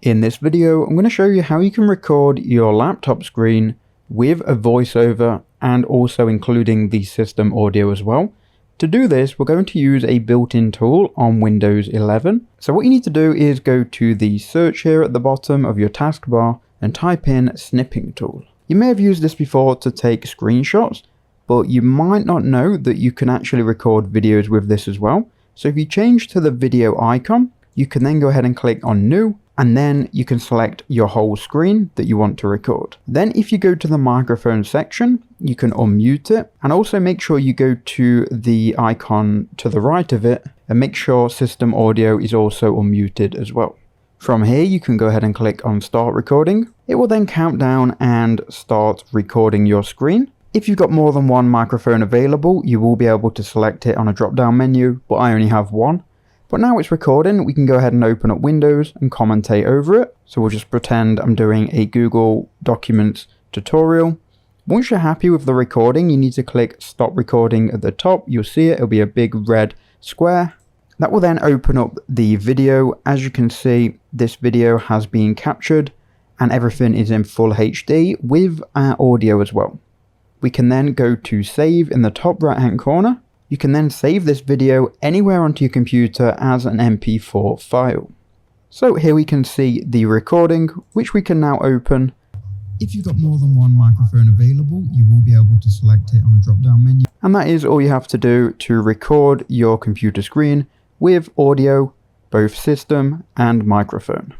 In this video, I'm going to show you how you can record your laptop screen with a voiceover and also including the system audio as well. To do this, we're going to use a built-in tool on Windows 11. So what you need to do is go to the search here at the bottom of your taskbar and type in snipping tool. You may have used this before to take screenshots, but you might not know that you can actually record videos with this as well. So if you change to the video icon, you can then go ahead and click on new, and then you can select your whole screen that you want to record. Then if you go to the microphone section, you can unmute it, and also make sure you go to the icon to the right of it and make sure system audio is also unmuted as well. From here, you can go ahead and click on start recording. It will then count down and start recording your screen. If you've got more than one microphone available, you will be able to select it on a drop-down menu, but I only have one. But now it's recording, we can go ahead and open up Windows and commentate over it. So we'll just pretend I'm doing a Google Documents tutorial. Once you're happy with the recording, you need to click stop recording at the top. You'll see it, it'll be a big red square. That will then open up the video. As you can see, this video has been captured and everything is in full HD with our audio as well. We can then go to save in the top right hand corner. You can then save this video anywhere onto your computer as an MP4 file. So here we can see the recording, which we can now open. If you've got more than one microphone available, you will be able to select it on a drop-down menu. And that is all you have to do to record your computer screen with audio, both system and microphone.